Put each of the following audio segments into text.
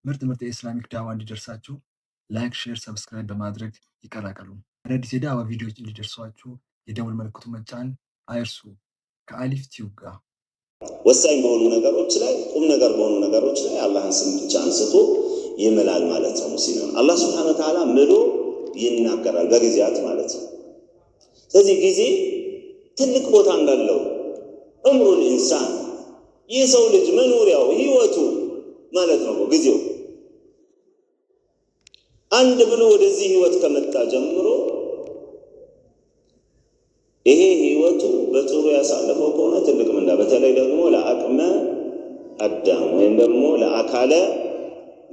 ምርጥ የኢስላሚክ ዳዋ እንዲደርሳችሁ ላይክ፣ ሼር፣ ሰብስክራይብ በማድረግ ይቀላቀሉ። አዳዲስ የዳዋ ቪዲዮዎች እንዲደርሷችሁ የደውል ምልክቱ መጫን አይርሱ። ከአሊፍ ቲዩብ ጋር ወሳኝ በሆኑ ነገሮች ላይ ቁም ነገር በሆኑ ነገሮች ላይ አላህን ስም ብቻ አንስቶ ይምላል ማለት ነው። ሙስሊም አላህ Subhanahu Wa Ta'ala ምሎ ይናገራል በጊዜያት ማለት ነው። ስለዚህ ጊዜ ትልቅ ቦታ እንዳለው ዑምሩል ኢንሳን የሰው ልጅ መኖሪያው ህይወቱ ማለት ነው። ጊዜው አንድ ብሎ ወደዚህ ህይወት ከመጣ ጀምሮ ይሄ ህይወቱ በጥሩ ያሳለፈው ከሆነ ትልቅ ምንዳ በተለይ ደግሞ ለአቅመ አዳም ወይም ደግሞ ለአካለ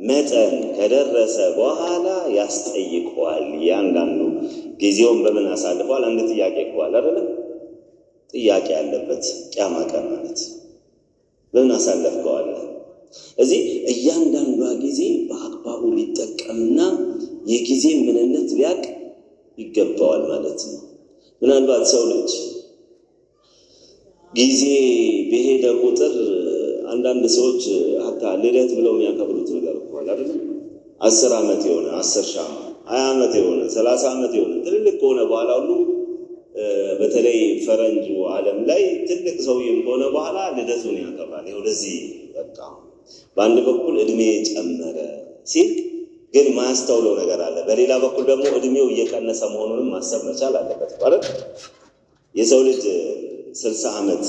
መጠን ከደረሰ በኋላ ያስጠይቀዋል። ያንዳንዱ ጊዜውን በምን አሳልፏል? አንድ ጥያቄ ይቋል አይደል? ጥያቄ ያለበት ቂያማ ቀን ማለት በምን አሳልፈዋል? እዚህ እያንዳንዱ ጊዜ በአግባቡ ሊጠቀምና የጊዜ ምንነት ሊያቅ ይገባዋል ማለት ነው። ምናልባት ሰው ልጅ ጊዜ በሄደ ቁጥር አንዳንድ ሰዎች አታ ልደት ብለው የሚያከብሩት ነገር እንኳን አይደል 10 ዓመት የሆነ 10 ሻማ 20 ዓመት የሆነ 30 ዓመት የሆነ ትልቅ ከሆነ በኋላ ሁሉ በተለይ ፈረንጁ ዓለም ላይ ትልቅ ሰውዬም ከሆነ በኋላ ልደቱን ያከብራል። ወደዚህ በቃ በአንድ በኩል እድሜ ጨመረ ሲል ግን ማስተውለው ነገር አለ። በሌላ በኩል ደግሞ እድሜው እየቀነሰ መሆኑንም ማሰብ መቻል አለበት ማለት የሰው ልጅ 60 ዓመት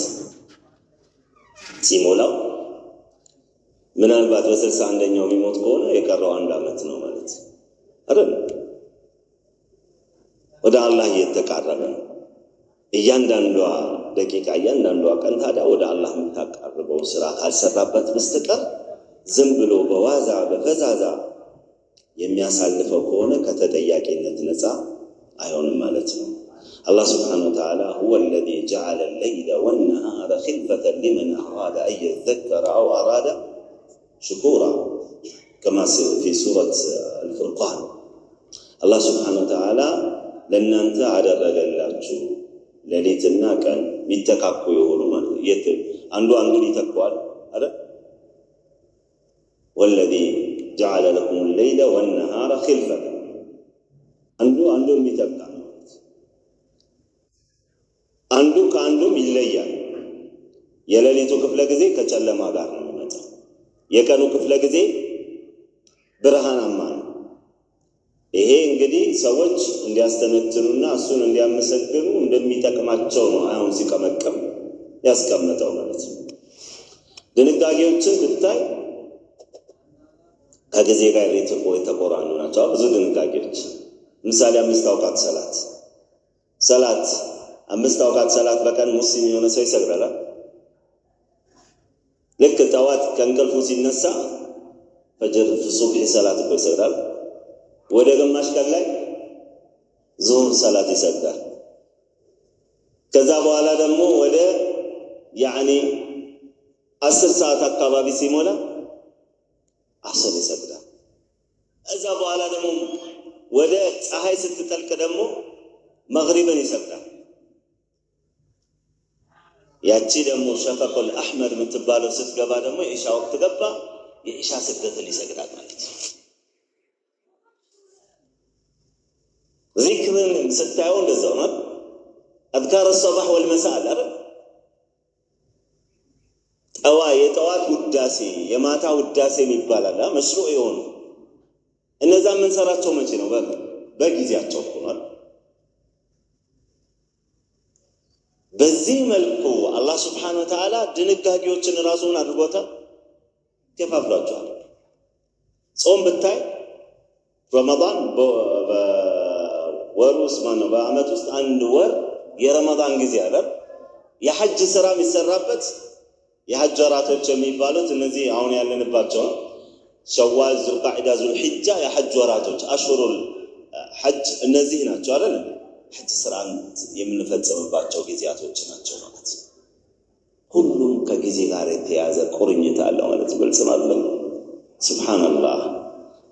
ሲሞላው ምናልባት በ61ኛው የሚሞት ከሆነ የቀረው 1 ዓመት ነው ማለት አይደል? ወደ አላህ እየተቃረበ ነው። እያንዳንዷ ደቂቃ እያንዳንዷ ቀን ታዲያ ወደ አላህ የምታቃርበው ስራ ካልሰራበት በስተቀር ዝም ብሎ በዋዛ በፈዛዛ የሚያሳልፈው ከሆነ ከተጠያቂነት ነፃ አይሆንም ማለት ነው። الله سبحانه وتعالى هو الذي جعل الليل والنهار خلفة لمن أراد أن يذكر أو أراد شكورا كما في سورة الفرقان. الله سبحانه وتعالى لن أنت على الرجل لليتنا كان يتكاكو يقولون عنده يتكوال هذا والذي جعل لكم الليل والنهار خلفة عنده يتكا አንዱ ከአንዱም ይለያል። የሌሊቱ ክፍለ ጊዜ ከጨለማ ጋር ነው የሚመጣው። የቀኑ ክፍለ ጊዜ ብርሃናማ ነው። ይሄ እንግዲህ ሰዎች እንዲያስተነትኑና እሱን እንዲያመሰግኑ እንደሚጠቅማቸው ነው አሁን ሲቀመቀም ያስቀምጠው ማለት ነው። ድንጋጌዎችን ብታይ ከጊዜ ጋር የተቆራኙ ናቸው። ብዙ ድንጋጌዎች ምሳሌ 5 አውቃት ሰላት 5 አውቃት ሰላት በቀን ሙስሊም የሆነ ሰው ይሰግዳል። ልክ ጠዋት ከእንቅልፉ ሲነሳ ፈጅር ሱብህ ሰላት ይሰግዳል። ወደ ግማሽ ቀን ላይ ዙህር ሰላት ይሰግዳል። ከዛ በኋላ ደግሞ ወደ 10 ሰዓት አካባቢ ሲሞላ አስር ይሰግዳል። እዛ በኋላ ደግሞ ወደ ፀሐይ ስትጠልቅ ደግሞ መግሪብን ይሰግዳል። ያቺ ደግሞ ሸፈቁል አህመር የምትባለው ስትገባ ደግሞ የኢሻ ወቅት ገባ፣ የኢሻ ስግደትን ይሰግዳል ማለት ነው። ዚክርን ስታየው እንደዛው ነው። አዝካር الصباح والمساء አይደል? የጠዋት ውዳሴ የማታ ውዳሴ ይባላል። መሽሩዕ የሆኑ እነዛ ምን ሰራቸው መቼ ነው? በጊዜያቸው ሆኗል። በዚህ መልኩ አላህ Subhanahu Wa Ta'ala ድንጋጌዎችን ራሱን አድርጎታል፣ ከፋፍሏቸዋል። ጾም ብታይ ረመዳን በወር ውስጥ ማነው በአመት ውስጥ አንድ ወር የረመዳን ጊዜ አለ። የሐጅ ስራ የሚሰራበት የሐጅ ወራቶች የሚባሉት እነዚህ አሁን ያለንባቸው ሸዋል፣ ዙልቃዒዳ፣ ዙልሂጃ የሐጅ ወራቶች አሽሁሩል ሐጅ እነዚህ ናቸው አይደል? ሐጅ ስራን የምንፈጽምባቸው ጊዜያቶች ናቸው ማለት ነው። ሁሉም ከጊዜ ጋር የተያዘ ቁርኝት አለው ማለት ግልጽ ነው። ሱብሃንአላህ።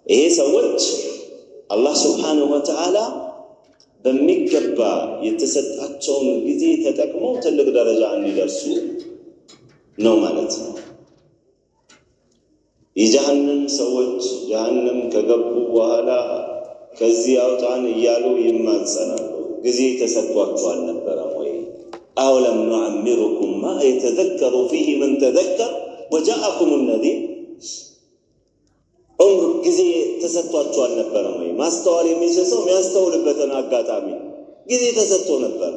ይሄ ሰዎች አላህ Subhanahu Wa Ta'ala በሚገባ የተሰጣቸውን ጊዜ ተጠቅመው ትልቅ ደረጃ እንዲደርሱ ነው ማለት ነው። የጀሃነም ሰዎች ጀሃነም ከገቡ በኋላ ከዚህ አውጣን እያሉ ይማጸናሉ። ጊዜ ተሰጥቷቸው አልነበረም ወይ? አወለም ኑዐምሩኩም ማ የተዘከሩ ፊህ መን ተዘከር ወጃአኩም ነዚር። ዑምር ጊዜ ተሰጥቷቸው አልነበረም ወይ? ማስተዋል የሚችል ሰው የሚያስተውልበትን አጋጣሚ ጊዜ ተሰጥቶ ነበር።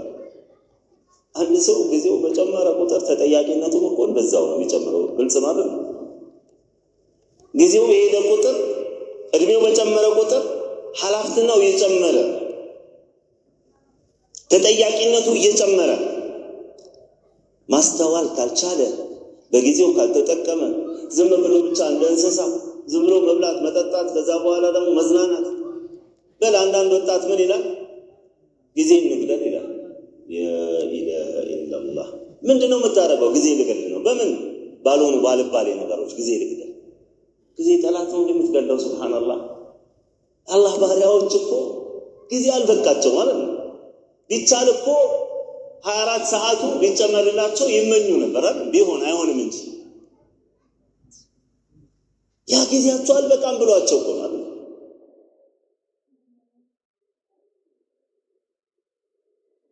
አንድ ሰው ጊዜው በጨመረ ቁጥር ተጠያቂነቱም እኮ በዛው ነው የሚጨምረው። ግልጽ ማለት ነው። ጊዜው የሄደ ቁጥር እድሜው በጨመረ ቁጥር ኃላፊነቱ እየጨመረ ተጠያቂነቱ እየጨመረ ማስተዋል ካልቻለ በጊዜው ካልተጠቀመ ዝም ብሎ ብቻ እንደ እንስሳ ዝም ብሎ መብላት መጠጣት ከዛ በኋላ ደግሞ መዝናናት በል አንዳንድ ወጣት ምን ይላል? ጊዜ እንግደል ይላል። የኢላሃ ኢላላህ ምንድነው የምታረገው? ጊዜ ልገል ነው። በምን ባልሆኑ ባልባሌ ነገሮች ጊዜ ልገል። ጊዜ ጠላት ነው እንደምትገለው። ሱብሃንአላህ። አላህ ባሪያዎች እኮ ጊዜ አልበቃቸው ማለት ነው። ቢቻል እኮ 24 ሰዓቱ ቢጨመርላቸው ይመኙ ነበር አይደል? ቢሆን አይሆንም እንጂ ያ ጊዜያቸው አልበቃም ብሏቸው እኮ ማለት ነው።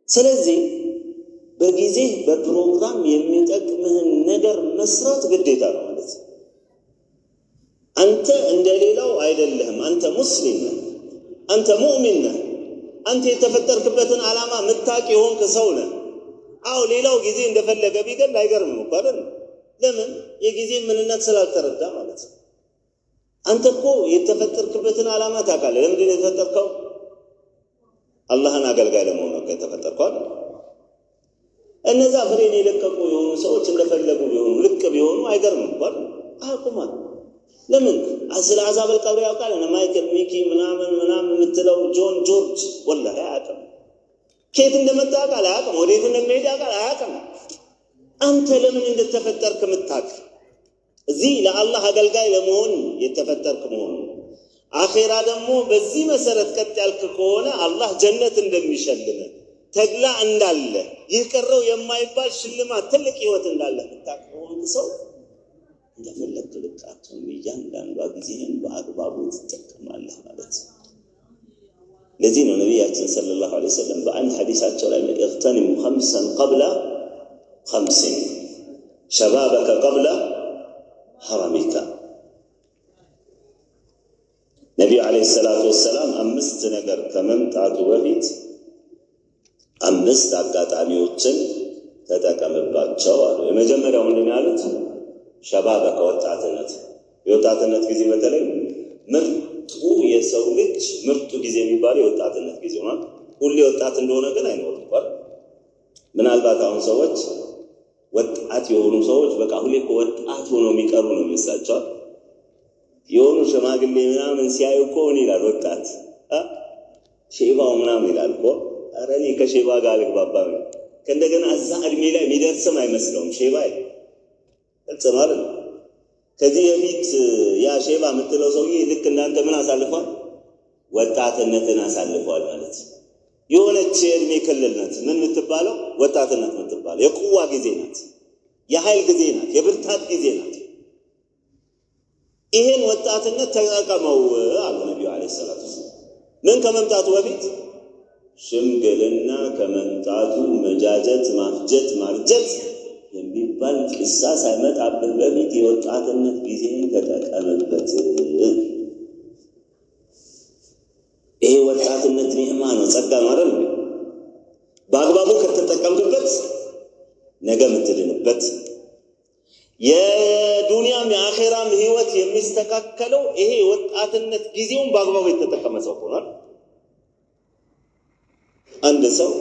ስለዚህ በጊዜ በፕሮግራም የሚጠቅምህን ነገር መስራት ግዴታ ነው ማለት ነው። አንተ እንደሌላው አይደለህም። አንተ ሙስሊም ነህ። አንተ ሙእሚን ነህ። አንተ የተፈጠርክበትን ዓላማ ምታቅ የሆንክ ሰው ነህ። አዎ ሌላው ጊዜ እንደፈለገ ቢገል አይገርምም እኮ አይደል? ለምን? የጊዜ ምንነት ስላልተረዳ ማለት ነው። አንተ እኮ የተፈጠርክበትን ዓላማ ታውቃለህ። ለምንድን ነው የተፈጠርከው? አላህን አገልጋይ ለመሆን ነው የተፈጠርከው። እነዛ ፍሬን የለቀቁ የሆኑ ሰዎች እንደፈለጉ ቢሆኑ ልቅ ቢሆኑ አይገርምም እኮ አይደል? አቁማል። ለምን? ስለ አዛብ አልቀብር ያውቃል። እነ ማይክል ሚኪ ምናምን የምትለው ጆን ጆርጅ ወላሂ አያውቅም። ከየት እንደመጣ ያውቃል አያውቅም። ወዴት እንደሚሄድ ያውቃል አያውቅም። አንተ ለምን እንደተፈጠርክ የምታውቅ እዚህ ለአላህ አገልጋይ ለመሆን የተፈጠርክ መሆኑ አኺራ ደግሞ በዚህ መሰረት ቀጥ ያልክ ከሆነ አላህ ጀነት እንደሚሸልም ተግላ እንዳለ ይቀረው የማይባል ሽልማት ትልቅ ህይወት እንዳለ ምታውቅ ከሆነ ሰው እንደፈለክ ልቃቱን እያንዳንዷ ጊዜህን በአግባቡ ትጠቀማለህ ማለት ነው። ለዚህ ነው ነቢያችን ሰለላሁ ዐለይሂ ወሰለም በአንድ ሐዲሳቸው ላይ እግተኒሙ ኸምሰን ቀብለ ኸምሲን ሸባበከ ቀብለ ሐረሚካ። ነቢዩ ዐለይሂ ሰላቱ ወሰላም 5 ነገር ከመምጣቱ በፊት 5 አጋጣሚዎችን ተጠቀምባቸው አሉ። የመጀመሪያው ምንድን ያሉት? ሸባበከ ወጣትነት። የወጣትነት ጊዜ በተለይ ምርጡ የሰው ልጅ ምርጡ ጊዜ የሚባለው የወጣትነት ጊዜ ነው። ሁሌ ወጣት እንደሆነ ግን አይኖርም እንኳን። ምናልባት አሁን ሰዎች ወጣት የሆኑ ሰዎች በቃ ሁሌ ወጣት ሆነው የሚቀሩ ነው የሚመስላቸው። የሆኑ ሽማግሌ ምናምን ሲያዩ እኮ ምን ይላል? ወጣት ሼባው ምናምን ይላል እኮ። ኧረ እኔ ከሼባ ጋር አልግባባም። ከእንደገና እዛ እድሜ ላይ የሚደርስም አይመስለውም ሼባ ይላል። ግልጽ ማለት ነው። ከዚህ በፊት ያ ሼባ የምትለው ሰውዬ ልክ እናንተ ምን አሳልፏል? ወጣትነትን አሳልፏል ማለት ነው። የሆነች የእድሜ ክልል ናት። ምን የምትባለው? ወጣትነት የምትባለው የቁዋ ጊዜ ናት፣ የኃይል ጊዜ ናት፣ የብርታት ጊዜ ናት። ይሄን ወጣትነት ተጠቀመው አሉ ነቢዩ ዐለይሂ ሰላቱ ወሰላም። ምን ከመምጣቱ በፊት? ሽምግልና ከመምጣቱ መጃጀት፣ ማፍጀት፣ ማርጀት የሚባል ቂሳ ሳይመጣብን በፊት የወጣትነት ጊዜን ተጠቀምበት። ይሄ ወጣትነት ኒዕማ ነው፣ ጸጋ ነው አይደል? በአግባቡ ከተጠቀምበት ነገ የምትድንበት የዱንያም የአኺራም ህይወት የሚስተካከለው ይሄ ወጣትነት ጊዜውን በአግባቡ የተጠቀመ ሰው ሆኗል። አንድ ሰው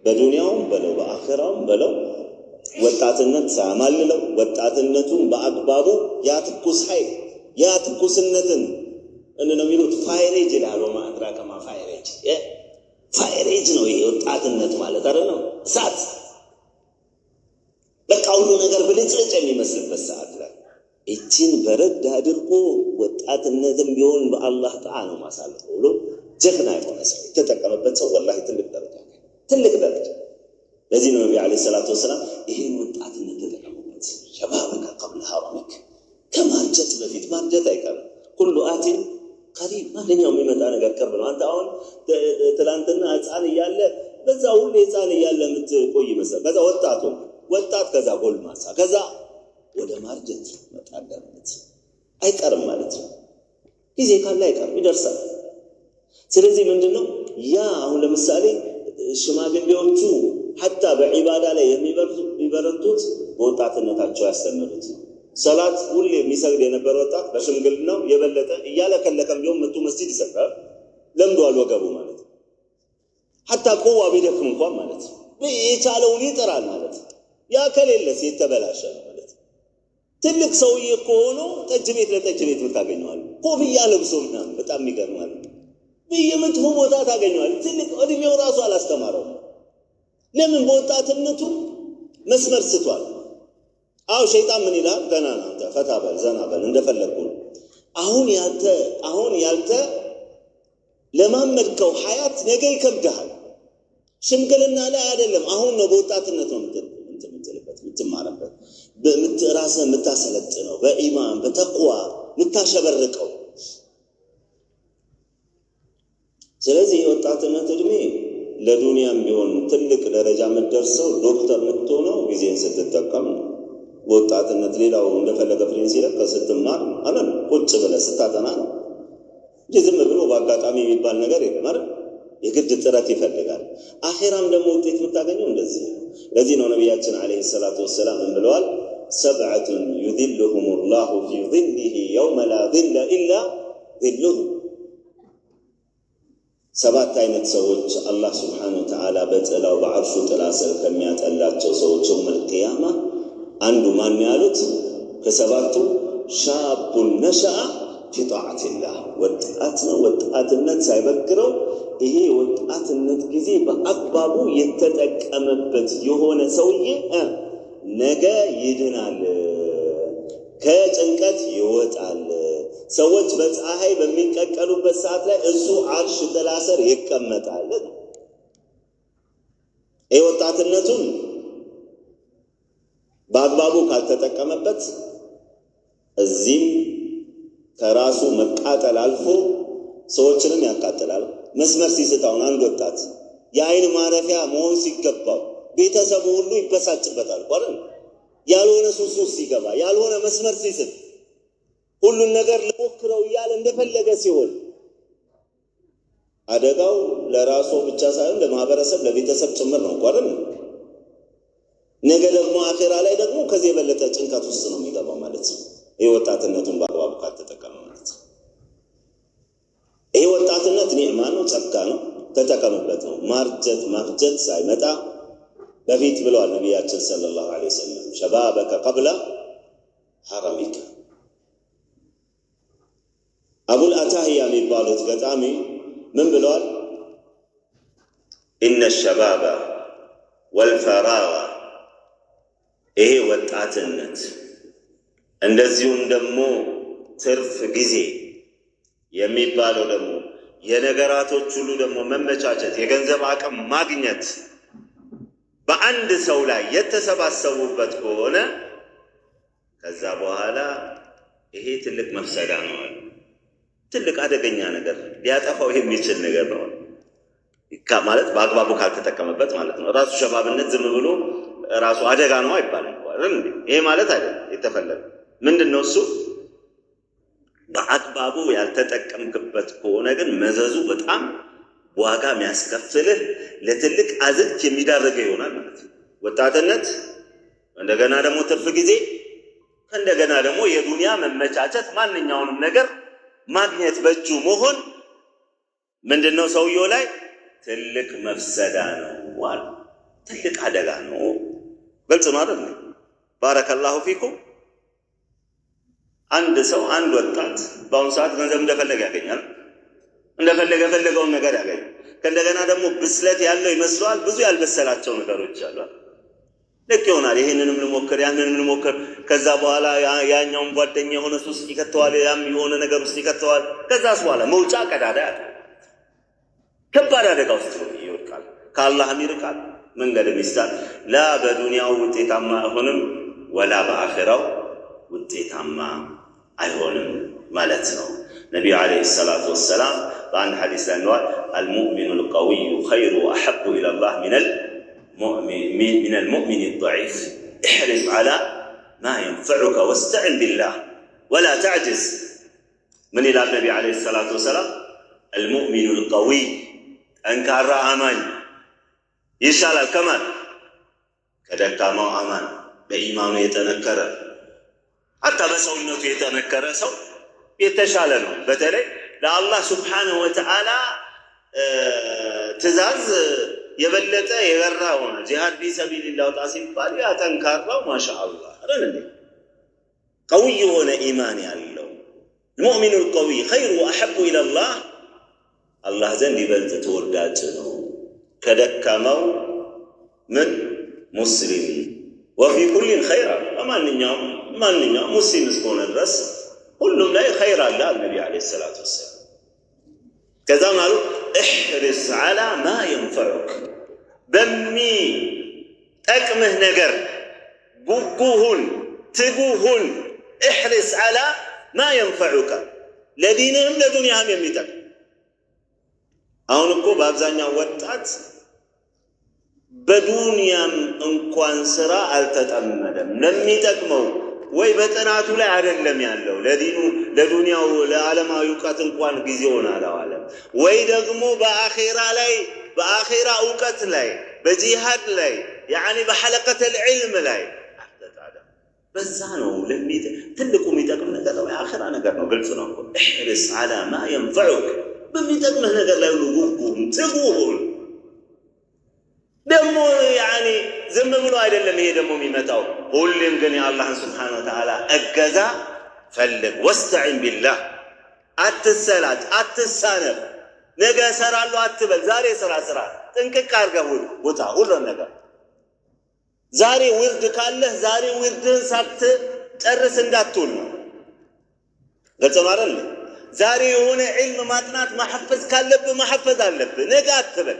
በዱንያውም በለው በአኺራውም በለው ወጣትነት ሳያማልለው ወጣትነቱን በአግባቡ ያትኩስ ኃይል ያትኩስነትን እንነው የሚሉት ፋይሬጅ ይላሉ። ማድራ ከማ ፋይሬጅ ፋይሬጅ ነው ይሄ ወጣትነት ማለት አይደለም። እሳት በቃ ሁሉ ነገር ብልጭልጭ የሚመስልበት ሰዓት ላይ እቺን በረድ አድርጎ ወጣትነትም ቢሆን በአላህ ጣዓ ነው ማሳለፈው ብሎ ጀግና የሆነ ሰው የተጠቀመበት ሰው ወላሂ ትልቅ ደረጃ ትልቅ ደረጃ። ለዚህ ነው ነብዩ ዐለይሂ ሰላቱ ወሰላም ይሄን ወጣትነት ተጠቀሙበት። ሸባበከ ቀብለ ሐረሚክ፣ ከማርጀት በፊት ማርጀት አይቀርም። ኩሉ አቲን ቀሪብ ማንኛውም የሚመጣ ነገር ቅርብ ነው። አንተ አሁን ትላንትና ህፃን እያለ በዛ ሁሉ ህፃን እያለ የምትቆይ ይመስላል። ከዛ ወጣት ከዛ ጎልማሳ ከዛ ወደ ማርጀት መጣለት አይቀርም ማለት ነው። ጊዜ ካለ አይቀርም ይደርሳል። ስለዚህ ምንድነው ያ አሁን ለምሳሌ ሽማግሌዎቹ ሐታ በዒባዳ ላይ የሚበረቱት በወጣትነታቸው ያስተምሩት ሰላት ሁሌ የሚሰግድ የነበረ ወጣት በሽምግልናው የበለጠ እያለከለከም ቢሆን መጥቶ መስጂድ ይሰግዳል። ለምዷል ወገቡ ማለት ነው። ሐታ ቁዋ ቢደክም እንኳን ማለት ነው የቻለውን ይጥራል ማለት ነው። ያ ከሌለስ የተበላሸ ማለት ነው። ትልቅ ሰውዬ እኮ ሆኖ ጠጅ ቤት ለጠጅ ቤት የምታገኘዋል። ኮፍያ ለብሶ ምናምን በጣም ይገርማል። በየመጥፎ ቦታ ታገኘዋል። ትልቅ እድሜው ራሱ አላስተማረው። ለምን? በወጣትነቱ መስመር ስቷል። አው ሸይጣን ምን ይላል? ገና አንተ ፈታ በል ዘና በል እንደፈለግኩ ነው። አሁን ያልተ ለማመድከው ሐያት ነገ ይከብዳል። ሽምግልና ላይ አይደለም፣ አሁን ነው በወጣትነት ነው የምትማረበት ራስህን የምታሰለጥነው በኢማን በተቅዋ የምታሸበርቀው። ስለዚህ የወጣትነት እድሜ ለዱንያም ቢሆን ትልቅ ደረጃ የምትደርሰው ዶክተር የምትሆነው ጊዜን ስትጠቀም ነው። በወጣትነት ሌላው እንደፈለገ ፍሬንስ ይለቅ ስትማር አለን ቁጭ ብለህ ስታጠና ነው እንጂ ዝም ብሎ በአጋጣሚ የሚባል ነገር የለም አይደል? የግድ ጥረት ይፈልጋል። አኺራም ደግሞ ውጤት የምታገኘው እንደዚህ ነው። ለዚህ ነው ነቢያችን አለይሂ ሰላቱ ወሰላም ምን ብለዋል? ሰብዐቱን ዩዚልሁም ላሁ ፊ ዚልህ የውመ ላ ዚለ ኢላ ዚልሁ። 7 አይነት ሰዎች አላህ ስብሓነሁ ወተዓላ በጥላው በዐርሹ ጥላ ስር ከሚያጠላቸው ሰዎች የውመል ቂያማ አንዱ ማን ያሉት? ከሰባቱ ሻቡን ነሸአ ፊ ጣዓቲላህ፣ ወጣት ነው ወጣትነት ሳይበግረው ይሄ ወጣትነት ጊዜ በአግባቡ የተጠቀመበት የሆነ ሰውዬ ነገ ይድናል፣ ከጭንቀት ይወጣል። ሰዎች በፀሐይ በሚቀቀሉበት ሰዓት ላይ እሱ አርሽ ጥላ ስር ይቀመጣል። ይሄ ወጣትነቱን በአግባቡ ካልተጠቀመበት እዚህም ከራሱ መቃጠል አልፎ ሰዎችንም ያቃጥላል። መስመር ሲስታውን አንድ ወጣት የአይን ማረፊያ መሆን ሲገባው ቤተሰቡ ሁሉ ይበሳጭበታል። ቆረን ያልሆነ ሱስ ሲገባ ያልሆነ መስመር ሲስት ሁሉን ነገር ለሞክረው እያለ እንደፈለገ ሲሆን አደጋው ለራሱ ብቻ ሳይሆን ለማህበረሰብ ለቤተሰብ ጭምር ነው። ቆረን ነገ ደግሞ አኺራ ላይ ደግሞ ከዚህ የበለጠ ጭንቀት ውስጥ ነው የሚገባው ማለት ነው። ይሄ ወጣትነቱን በአግባቡ ካልተጠቀመ ማለት ነው። ይሄ ወጣትነት ኒዕማ ነው፣ ጸጋ ነው፣ ተጠቀምበት ነው። ማርጀት ሳይመጣ በፊት ብለዋል ነቢያችን ሰለላሁ ዐለይሂ ወሰለም ሸባበከ ቀብለ ሐረሚከ። አቡል አታህያ የሚባሉት ገጣሚ ምን ብለዋል? ኢነ ሸባበ ወልፈራጋ፣ ይሄ ወጣትነት እንደዚሁም ደግሞ ትርፍ ጊዜ የሚባለው ደግሞ የነገራቶች ሁሉ ደግሞ መመቻቸት የገንዘብ አቅም ማግኘት በአንድ ሰው ላይ የተሰባሰቡበት ከሆነ ከዛ በኋላ ይሄ ትልቅ መፍሰዳ ነው፣ ትልቅ አደገኛ ነገር ሊያጠፋው የሚችል ነገር ነው ማለት በአግባቡ ካልተጠቀመበት ማለት ነው። ራሱ ሸባብነት ዝም ብሎ ራሱ አደጋ ነው አይባልም አይደል? ይሄ ማለት አይደለም። የተፈለገ ምንድነው እሱ? በአግባቡ ያልተጠቀምክበት ከሆነ ግን መዘዙ በጣም ዋጋ የሚያስከፍልህ ለትልቅ አዝቅት የሚዳርገው ይሆናል ማለት ነው። ወጣትነት እንደገና ደግሞ ትርፍ ጊዜ እንደገና ደግሞ የዱንያ መመቻቸት ማንኛውንም ነገር ማግኘት በእጁ መሆን ምንድነው ሰውየው ላይ ትልቅ መፍሰዳ ነው ዋል ትልቅ አደጋ ነው። ግልጽ ነው አይደል? ባረከላሁ ፊኩም። አንድ ሰው አንድ ወጣት በአሁኑ ሰዓት ገንዘብ እንደፈለገ ያገኛል፣ እንደፈለገ ፈለገውን ነገር ያገኛል። ከእንደገና ደግሞ ብስለት ያለው ይመስለዋል። ብዙ ያልበሰላቸው ነገሮች አሉ። ልክ ይሆናል ይሄንንም ልሞክር ያንንም ልሞክር፣ ከዛ በኋላ ያኛውን ጓደኛ የሆነ ሱስ ይከተዋል፣ ያም የሆነ ነገር ውስጥ ይከተዋል። ከዛስ በኋላ መውጫ ቀዳዳ ያጣል፣ ከባድ አደጋ ውስጥ ይወድቃል፣ ከአላህም ይርቃል፣ መንገድም ይስታል። ላ በዱንያው ውጤታማ አይሆንም፣ ወላ በአኺራው ውጤታማ አይሆንም ማለት ነው። ነቢዩ ዓለይሂ ሰላቱ ወሰላም በአንድ ሐዲስ ላይ ነዋል አልሙእሚኑ ልቀዊዩ ኸይሩ ወአሐቡ ኢለላህ ሚነል ሙእሚኒ ضዒፍ እሕሪስ ዐላ ማ የንፈዑከ ወስተዕን ቢላህ ወላ ተዕጅዝ። ምን ይላል ነቢ ዓለይሂ ሰላቱ ወሰላም? አልሙእሚኑ ልቀዊይ ጠንካራ አማኝ ይሻላል ከማን? ከደካማው አማን። በኢማኑ የጠነከረ ሐታ በሰውነቱ የጠነከረ ሰው የተሻለ ነው። በተለይ ለአላህ ስብሓንሁ ወተዓላ ትእዛዝ የበለጠ የበራ ሆነ ጂሃድ ፊ ሰቢልላህ ወጣ ሲባል ያ ጠንካራው ማሻአላህ አይደል እንዴ ቀውይ የሆነ ኢማን ያለው المؤمن القوي خير وأحب إلى الله الله ዘንድ ይበልጥ ተወዳጅ ነው ከደካማው ምን ሙስሊም وفي كل خير ማንኛውም ሙስሊም እስከሆነ ድረስ ሁሉም ላይ ኸይር አለ ነብዩ አለይሂ ሰላቱ ወሰለም። ከዛ ማለት احرص على ما ينفعك በሚጠቅምህ ነገር ጉጉሁን ትጉሁን احرص على ما ينفعك ለዲንህም ለዱንያህም የሚጠቅም። አሁን እኮ በአብዛኛው ወጣት በዱንያም እንኳን ስራ አልተጠመደም። ለሚጠቅመው ወይ በጥናቱ ላይ አይደለም ያለው ለዲኑ ለዱንያው ለዓለማዊ ዕውቀት እንኳን ጊዜውን አላዋለም። ወይ ደግሞ በአኺራ ዕውቀት ላይ በጂሃድ ላይ ያኒ በሐለቀተ العلم ላይ አልተጣደም። በዛ ነው ትልቁ የሚጠቅም ነገር ነው የአኺራ ነገር ነው። ግልጽ ነው እኮ احرص على ما ينفعك በሚጠቅምህ ነገር ላይ ሁሉ ጉጉም ትጉሁን። ደግሞ ያኒ ዝም ብሎ አይደለም ይሄ ደግሞ የሚመጣው ሁሌም ግን የአላህን ስብሓነሁ ወተዓላ እገዛ ፈልግ። ወስተዒን ቢላህ አትሰላች፣ አትሳነፍ። ነገ እሰራለሁ አትበል። ዛሬ ስራ ጥንቅቅ አድርገህ ውጣ ሁሉን ነገር። ዛሬ ውርድ ካለህ ዛሬ ውርድህን ሳትጨርስ እንዳትውል ነው። ግልጽ ነው አይደል? ዛሬ የሆነ ዒልም ማጥናት ማሐፈዝ ካለብህ ማሐፈዝ አለብህ። ነገ አትበል፣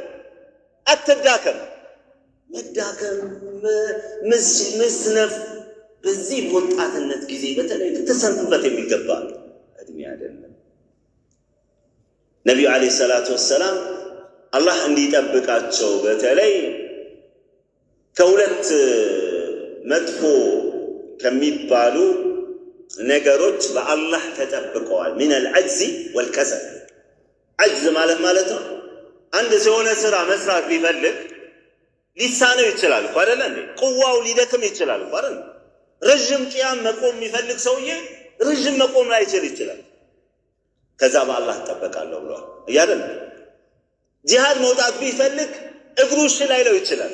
አትዳከም። መዳከም መስነፍ በዚህ ወጣትነት ጊዜ በተለይ ተሰንፍበት የሚገባ እድሜ አይደለም። ነቢዩ አለይሂ ሰላቱ ወሰላም አላህ እንዲጠብቃቸው በተለይ ከሁለት መጥፎ ከሚባሉ ነገሮች በአላህ ተጠብቀዋል። ሚነል ዐጅዚ ወልከሰል። ዐጅዝ ማለት ነው አንድ የሆነ ስራ መስራት ቢፈልግ ሊሳነው ይችላል እኮ አይደል እንዴ? ቁዋው ሊደክም ይችላል እኮ አይደል? ረጅም ቂያም መቆም የሚፈልግ ሰውዬ ረጅም መቆም ላይ ይችላል። ከዛ በአላህ ተጠበቃለሁ ብሏል አይደል? ጂሃድ መውጣት ቢፈልግ እግሩ ላይለው ይችላል።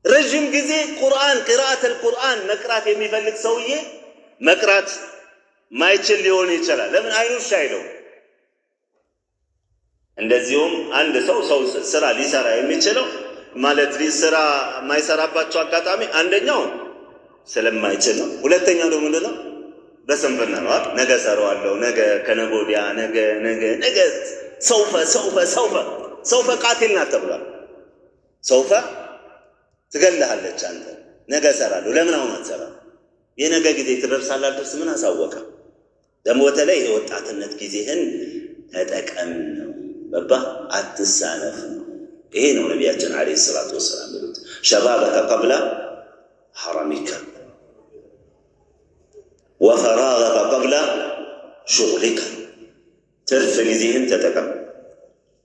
ረጅም ጊዜ ቂራአተል ቁርአን መቅራት የሚፈልግ ሰውዬ መቅራት ማይችል ሊሆን ይችላል። ለምን? አይኑ አይለው። እንደዚሁም አንድ ሰው ስራ ሊሰራ የሚችለው ማለት ስራ የማይሰራባቸው አጋጣሚ አንደኛው ስለማይችል ነው። ሁለተኛው ደግሞ ምንድነው? በስንፍና ነው። ነገ ሰራዋለሁ፣ ነገ ከነገ ወዲያ፣ ነገ ሰውፈ ቃቲል ናት ተብሏል። ሰውፈ ትገለሃለች። አንተ ነገ ሰራለሁ። ለምን አሁን አትሰራም? የነገ ጊዜ ትደርሳለህ። አልደርስ ምን አሳወቀ? ደግሞ በተለይ የወጣትነት ጊዜህን ተጠቀም ነው። በባ አትሳነፍ ነው። ይሄ ነው ነቢያችን አለይሂ ሰላቱ ወሰላም ብሉት ሸባበከ ቀብለ ሐረሚከ ወፈራገከ ቀብለ ሹግሊከ። ትርፍ ጊዜህን ተጠቀም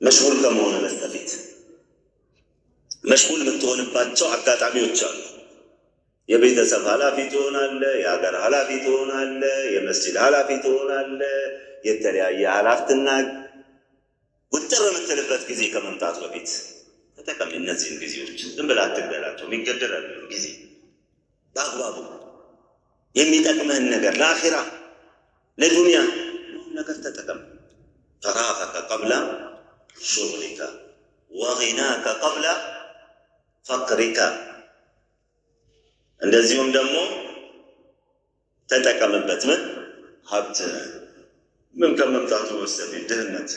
መሽጉል ከመሆን በስተፊት። መሽጉል የምትሆንባቸው አጋጣሚዎች አሉ። የቤተሰብ ኃላፊ ትሆናለህ፣ የሀገር ኃላፊ ትሆናለህ፣ የመስጂድ ኃላፊ ትሆናለህ። የተለያየ ኃላፊነትና ውጥር የምትልበት ጊዜ ከመምጣቱ በፊት ተጠቀም እነዚህን ጊዜዎች። ዝም ብለህ አትግደላቸው። የሚገደል አይደለም ጊዜ። በአግባቡ የሚጠቅምህን ነገር ለአኺራ ለዱንያ ነገር ተጠቀም። ፈራገከ ቀብለ ሹግሊከ ወጊናከ ቀብለ ፈቅሪከ። እንደዚሁም ደግሞ ተጠቀምበት ሀብት ምን ከመምጣቱ በስተፊት ድህነት።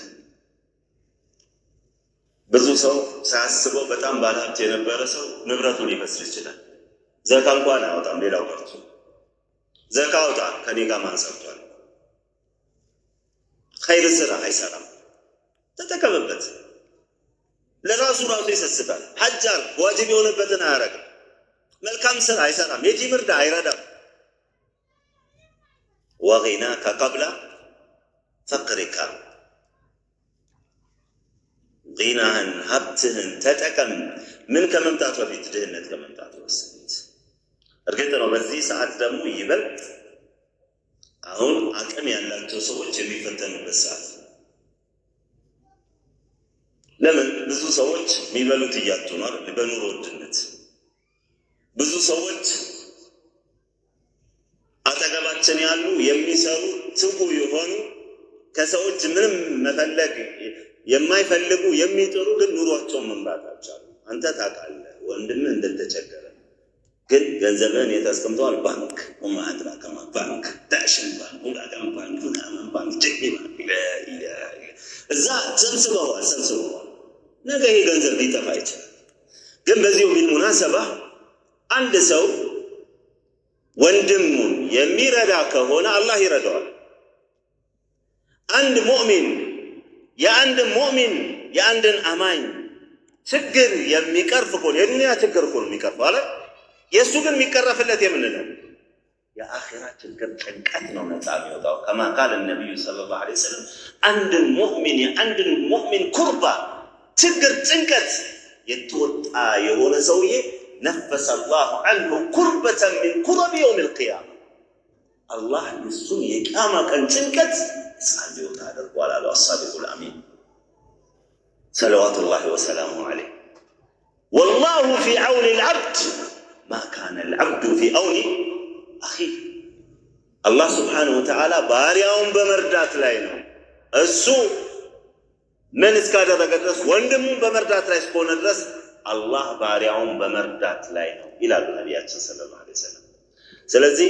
ብዙ ሰው ሳያስበው በጣም ባለሀብት የነበረ ሰው ንብረቱን ሊከስር ይችላል። ዘካ እንኳን አያወጣም። ሌላው ቀርቶ ዘካ አውጣ ከኔ ጋር ማን ሰርቷል? ኸይር ስራ አይሰራም። ተጠቀምበት። ለራሱ ይሰስታል። ሐጃር ዋጅብ የሆነበትን አያረግም። መልካም ስራ አይሰራም። የቲም እርዳ አይረዳም። ወጊናከ ቀብለ ፈቅሪካ ጊናህን ሀብትህን ተጠቀም ምን ከመምጣት በፊት ድህነት ከመምጣት በፊት። እርግጥ ነው በዚህ ሰዓት ደግሞ ይበልጥ አሁን አቅም ያላቸው ሰዎች የሚፈተኑበት ሰዓት። ለምን? ብዙ ሰዎች የሚበሉት እያጡ ነው አይደል? በኑሮ ውድነት ብዙ ሰዎች አጠገባችን ያሉ የሚሰሩ ትጉ የሆኑ ከሰዎች ምንም መፈለግ የማይፈልጉ የሚጥሩ ግን ኑሯቸውን መምራት አልቻሉ። አንተ ታውቃለህ ወንድምህ እንደተቸገረ፣ ግን ገንዘብህን የታስቀምጠዋል ባንክ ወማድራ ከማ ባንክ ዳሽን ባንክ ወጋገን ባንክ ምናምን ባንክ ጀቂ ባንክ እዛ ሰብስበዋል። ነገ ይሄ ገንዘብ ሊጠፋ ይችላል። ግን በዚሁ ቢልሙናሰባ አንድ ሰው ወንድሙን የሚረዳ ከሆነ አላህ ይረዳዋል። አንድ ሙእሚን የአንድን አማኝ ችግር የሚቀርፍ ከሆነ የዱንያ ችግር እኮ ነው የሚቀርፈው አለ። የእሱ ግን የሚቀረፍለት የምንለው የአኺራ ችግር ጭንቀት ነው ነፃ የሚወጣው። ከማ ቃል ነቢዩ ሰለላሁ ዐለይሂ ወሰለም የአንድን ሙእሚን ኩርባ ችግር ጭንቀት የተወጣ የሆነ ሰውዬ ነፈሰ አላሁ ዐንሁ ኩርበተን ሚን ኩረቢ የውሚል ቂያማ አላህ እሱን የቂያማ ቀን ጭንቀት ነፃ እንዲወጣ አድርጓል አሉ አሳዲቁል አሚን ሰለዋቱላሂ ወሰላሙ ዐለይህ። ወላሁ ፊ ዐውኒ ልዓብድ ማ ካነ ልዓብዱ ፊ ዐውኒ አኺህ። አላህ ስብሓነሁ ወተዓላ ባሪያውን በመርዳት ላይ ነው። እሱ ምን እስካደረገ ድረስ ወንድሙን በመርዳት ላይ እስከሆነ ድረስ አላህ ባሪያውን በመርዳት ላይ ነው ይላሉ ነቢያችን ሰለላሁ ዐለይሂ ወሰለም። ስለዚህ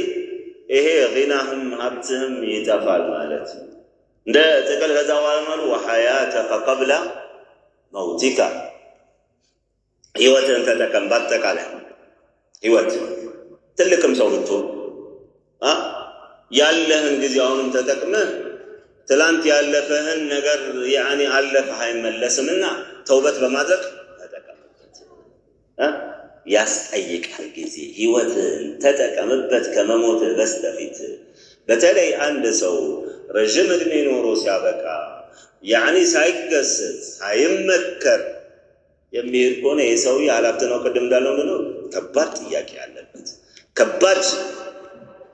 ይሄ ጊናህም ሀብትህም ይጠፋል ማለት ነው። እንደ ጥቅል ከዛ ዋለማሉ ወሐያተከ ቀብለ መውቲካ ህይወትህን ተጠቀም። በአጠቃላይ ህይወት ትልቅም ሰው ብትሆን ያለህን ጊዜ አሁንም ተጠቅመህ ትላንት ያለፈህን ነገር አለፈህ አይመለስምና ተውበት በማድረግ ተጠቀምበት። ያስጠይቃል ጊዜ። ህይወትን ተጠቀምበት ከመሞትህ በስተፊት። በተለይ አንድ ሰው ረዥም እድሜ ኖሮ ሲያበቃ ሳይገሰጽ ሳይመከር የሚሄድ ከሆነ ይህ ሰውዬ ሀላፍት ነው። ቅድም እንዳለው ነው ከባድ ጥያቄ ያለበት ከባድ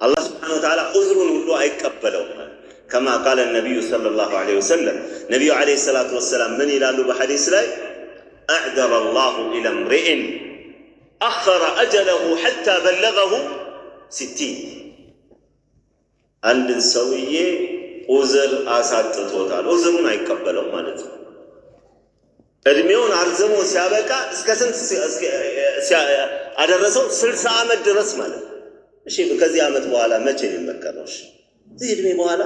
አላህ ስብሓነሁ ወተዓላ ዑዝሩን ሁሉ አይቀበለውም። ከማ ቃለ ነቢዩ ሰለላሁ ዐለይሂ ወሰለም ነቢዩ ዐለይሂ ሰላቱ ወሰላም ምን ይላሉ በሐዲስ ላይ አዕደረ አላሁ ኢላ እምሪኢን አኸረ አጀለሁ ሐታ በለገሁ 60 አንድን ሰውዬ ዑዝር አሳጥቶታል። ዑዝሩን አይቀበለውም ማለት ነው። እድሜውን አርዝሞ ሲያበቃ እስከ ስንት አደረሰው? 60 ዓመት ድረስ ማለት ነው። እሺ ከዚህ ዓመት በኋላ መቼ ነው የሚመከረው? እዚህ እድሜ በኋላ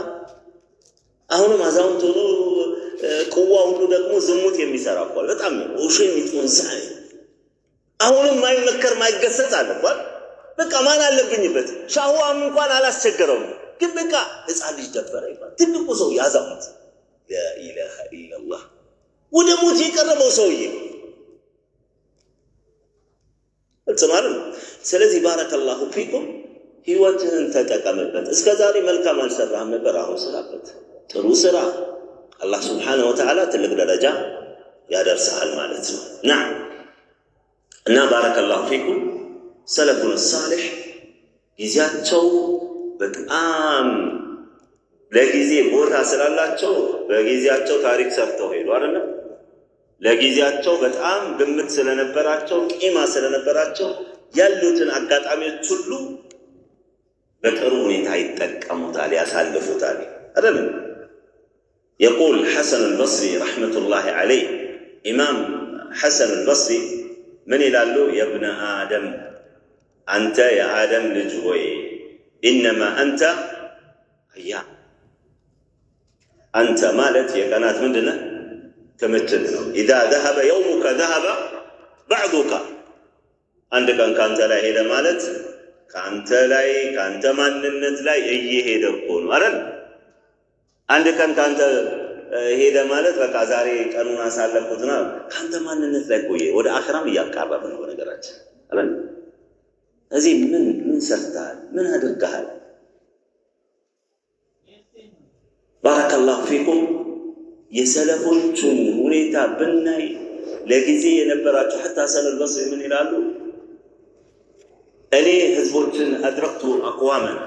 አሁንም አዛውንት ሆኖ ቁዋ ሁሉ ደግሞ ዝሙት የሚሰራ እኮ በጣም ውሾ የሚጥንሳ አሁንም ማይመከር ማይገሰጽ አለባል። በቃ ማን አለብኝበት ሻህዋም እንኳን አላስቸገረውም። ግን በቃ ህፃን ልጅ ደፈረ ይባል ትልቁ ሰው ያዛውት ላኢላሃ ኢላላህ ወደ ሞት የቀረበው ሰውዬ እጽማሩ። ስለዚህ ባረከላሁ ፊኩም ህይወትህን ተጠቀምበት። እስከ ዛሬ መልካም አልሰራህም ነበር፣ አሁን ስራበት። ጥሩ ስራ አላህ ስብሓነሁ ወተዓላ ትልቅ ደረጃ ያደርሰሃል ማለት ነው። ናም እና ባረከላሁ ፊኩም ሰለፉን ሳሊሕ ጊዜያቸው በጣም ለጊዜ ቦታ ስላላቸው በጊዜያቸው ታሪክ ሰርተው ሄዱ አይደለም። ለጊዜያቸው በጣም ግምት ስለነበራቸው ቂማ ስለነበራቸው ያሉትን አጋጣሚዎች ሁሉ በጥሩ ሁኔታ ይጠቀሙታል፣ ያሳልፉታል አይደለም። يقول حسن البصري رحمة الله عليه إمام حسن البصري من يلالو يا ابن آدم أنت يا آدم لجوي إنما أنت أيام أنت مالت يا كانت مندنا كمتنا إذا ذهب يومك ذهب بعضك عندك أن كانت لا هيدا مالت كانت لا كانت من النت لا أيه هيدا كون أرن አንድ ቀን ካንተ ሄደ ማለት በቃ ዛሬ ቀኑን አሳለፍኩትና ካንተ ማንነት ላይ ቆየ። ወደ አኺራም እያቃረበ ነው በነገራችን አይደል? እዚህ ምን ሰርተሃል? ምን አድርገሃል? ባረከላሁ ፊኩም። የሰለፎቹን ሁኔታ ብናይ ለጊዜ የነበራቸው ሐታ ሐሰን አልበስሪ ምን ይላሉ? እኔ ህዝቦችን አድረክቱ አቅዋመን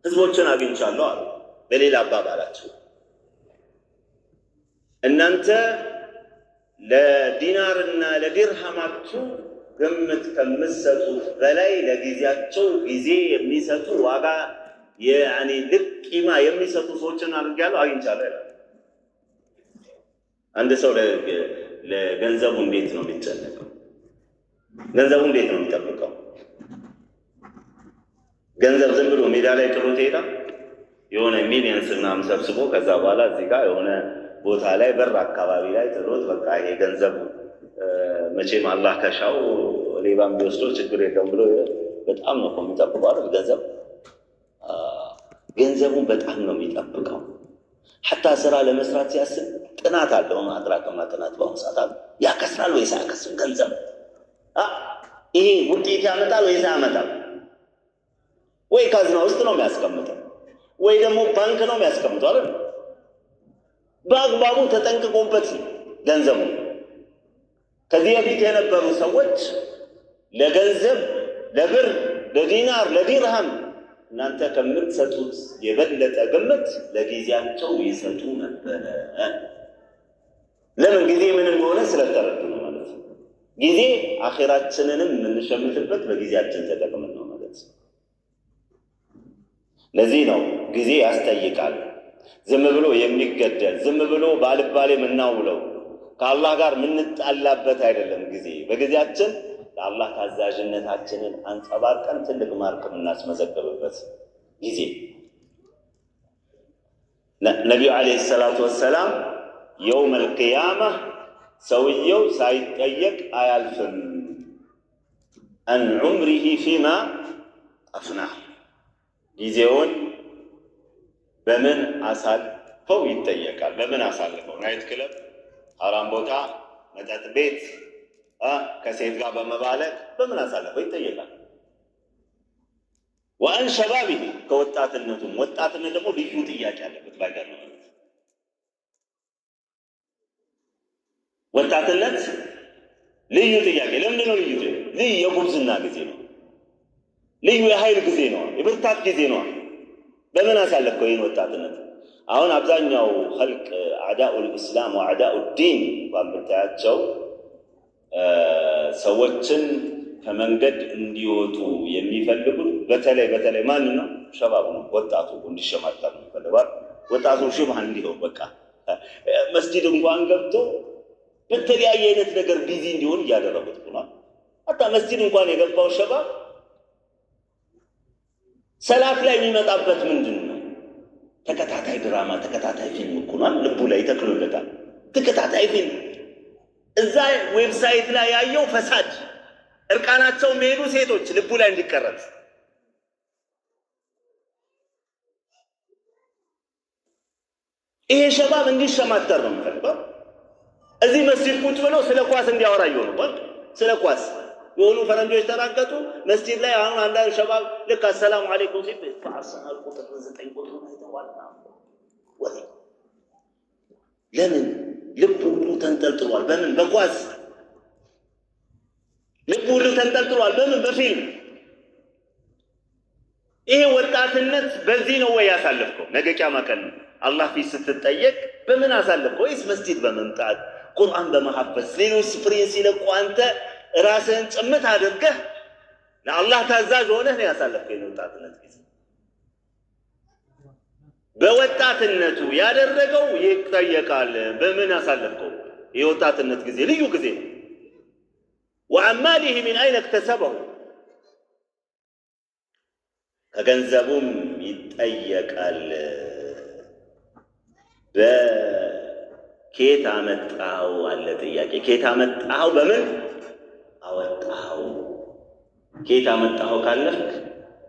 ህዝቦችን አግኝቻለሁ አሉ። በሌላ አባባላቸው እናንተ ለዲናርና ለዲርሃማችሁ ግምት ከምትሰጡት በላይ ለጊዜያቸው ጊዜ የሚሰጡ ዋጋ ያኒ ልክ ቂማ የሚሰጡ ሰዎችን አግኝቻለሁ ይላል። አንድ ሰው ለገንዘቡ እንዴት ነው የሚጨነቀው? ገንዘቡ እንዴት ነው የሚጠብቀው? ገንዘብ ዝም ብሎ ሜዳ ላይ ጥሎት ይሄዳል? የሆነ ሚሊየንስ ምናምን ሰብስቦ ከዛ በኋላ እዚህ ጋር የሆነ ቦታ ላይ በር አካባቢ ላይ ጥሎት በቃ ይሄ ገንዘቡ መቼም አላህ ከሻው ሌባም ቢወስደው ችግር የለውም ብሎ በጣም ነው የሚጠብቀው አይደል? ገንዘቡን በጣም ነው የሚጠብቀው። ሐታ ስራ ለመስራት ሲያስብ ጥናት አለው። አጥራቅማ ጥናት በአሁኑ ሰዓት አለ። ያከስራል ወይስ አያከስርም? ገንዘብ ይሄ ውጤት ያመጣል ወይስ አያመጣም? ወይ ካዝና ውስጥ ነው የሚያስቀምጠው ወይ ደግሞ ባንክ ነው የሚያስቀምጠው አይደል? በአግባቡ ተጠንቅቆበት ገንዘቡ። ከዚህ በፊት የነበሩ ሰዎች ለገንዘብ፣ ለብር፣ ለዲናር፣ ለዲርሃም እናንተ ከምትሰጡት የበለጠ ግምት ለጊዜያቸው ይሰጡ ነበረ። ለምን? ጊዜ ምን እንደሆነ ስለተረዱ ነው ማለት ነው። ጊዜ አኺራችንንም የምንሸምትበት በጊዜያችን ተጠቅመን ነው ማለት ነው። ለዚህ ነው ጊዜ ያስጠይቃል። ዝም ብሎ የሚገደል ዝም ብሎ ባልባሌ የምናውለው ከአላህ ጋር የምንጣላበት አይደለም። ጊዜ በጊዜያችን ለአላህ ታዛዥነታችንን አንጸባርቀን ትልቅ ማርክ የምናስመዘገብበት ጊዜ። ነቢዩ ዓለይሂ ሰላቱ ወሰላም የውመል ቂያማ ሰውየው ሳይጠየቅ አያልፍም። አን ዑምሪሂ ፊማ አፍናህ ጊዜውን በምን አሳልፈው ይጠየቃል። በምን አሳልፈው? ናይት ክለብ፣ ሐራም ቦታ፣ መጠጥ ቤት፣ ከሴት ጋር በመባለቅ በምን አሳልፈው ይጠየቃል። ወአን ሸባቢሂ ከወጣትነቱም። ወጣትነት ደግሞ ልዩ ጥያቄ አለበት። ባይገር ነው ወጣትነት ልዩ ጥያቄ። ለምንድን ነው ልዩ? ልዩ የጉብዝና ጊዜ ነው። ልዩ የኃይል ጊዜ ነው። የብርታት ጊዜ ነው። በምን አሳለፍከው ይህን ወጣትነት? አሁን አብዛኛው ኸልቅ አዕዳኡል ኢስላም ወአዕዳኡ ዲን ባልብታያቸው ሰዎችን ከመንገድ እንዲወጡ የሚፈልጉት በተለይ ማን ነው? ሸባቡ ነው። ወጣቱ እንዲሸማቀቅ ነው የሚፈልገው። ወጣቱ ሽብሃ እንዲሆን በቃ መስጂድ እንኳን ገብቶ በተለያየ አይነት ነገር ቢዚ እንዲሆን እያደረጉት ነው። አታ መስጂድ እንኳን የገባው ሸባብ ሰላት ላይ የሚመጣበት ምንድን ነው? ተከታታይ ድራማ፣ ተከታታይ ፊልም እኮ ነው። ልቡ ላይ ተክሎለታል። ተከታታይ ፊልም እዛ ዌብሳይት ላይ ያየው ፈሳድ፣ እርቃናቸው የሚሄዱ ሴቶች ልቡ ላይ እንዲቀረጽ ይሄ ሸባብ እንዲሸማተር ነው የሚፈልገው። እዚህ መስጂድ ቁጭ ብለው ስለ ኳስ እንዲያወራ ይሆናል። ስለ ኳስ የሆኑ ፈረንጆች ተራገጡ መስጂድ ላይ። አሁን አንዳንድ ሸባብ ልክ አሰላሙ አለይኩም ሲል በአርሰናል ቁጥር 9 ቁጥር አይተዋል ወይ? ለምን? ልቡ ሁሉ ተንጠልጥሏል። በምን? በኳስ ልቡ ሁሉ ተንጠልጥሏል። በምን? በፊልም። ይሄ ወጣትነት በዚህ ነው ወይ ያሳለፍከው? ነገ ቂያማ ቀን አላህ ፊት ስትጠየቅ በምን አሳለፍከው? ወይስ መስጂድ በመምጣት ቁርአን በመሐፈዝ ሌሎች ስፍሪን ሲለቁ አንተ ራስህን ጭምት አድርገህ ለአላህ ታዛዥ ሆነህ ነው ያሳለፍከው የወጣትነት ጊዜ? በወጣትነቱ ያደረገው ይጠየቃል። በምን አሳለፍከው? የወጣትነት ጊዜ ልዩ ጊዜ ነው። ወአማሊሂ ሚን አይነ እክተሰበሁ ከገንዘቡም ይጠየቃል። በኬት አመጣኸው አለ ጥያቄ። ኬት አመጣኸው? በምን አወጣኸው? ኬት አመጣኸው ካለፍክ